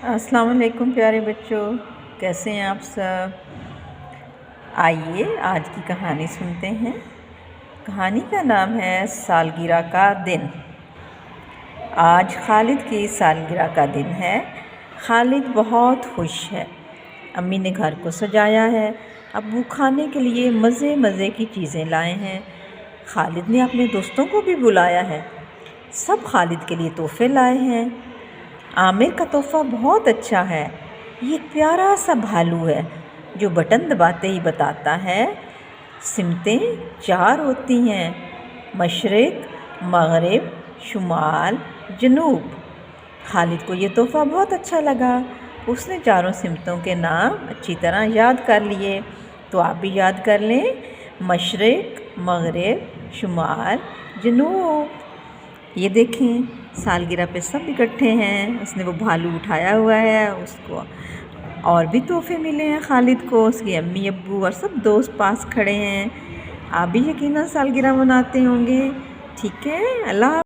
السلام علیکم پیارے بچوں، کیسے ہیں آپ سب؟ آئیے آج کی کہانی سنتے ہیں۔ کہانی کا نام ہے سالگرہ کا دن۔ آج خالد کی سالگرہ کا دن ہے۔ خالد بہت خوش ہے۔ امی نے گھر کو سجایا ہے، ابو کھانے کے لیے مزے مزے کی چیزیں لائے ہیں۔ خالد نے اپنے دوستوں کو بھی بلایا ہے، سب خالد کے لیے تحفے لائے ہیں۔ عامر کا تحفہ بہت اچھا ہے۔ یہ ایک پیارا سا بھالو ہے جو بٹن دباتے ہی بتاتا ہے سمتیں 4 ہوتی ہیں: مشرق، مغرب، شمال، جنوب۔ خالد کو یہ تحفہ بہت اچھا لگا۔ اس نے 4 سمتوں کے نام اچھی طرح یاد کر لیے۔ تو آپ بھی یاد کر لیں: مشرق، مغرب، شمال، جنوب۔ یہ دیکھیں سالگرہ پہ سب اکٹھے ہیں۔ اس نے وہ بھالو اٹھایا ہوا ہے، اس کو اور بھی تحفے ملے ہیں خالد کو، اس کی امی ابو اور سب دوست پاس کھڑے ہیں۔ آپ بھی یقیناً سالگرہ مناتے ہوں گے۔ ٹھیک ہے، اللہ حافظ۔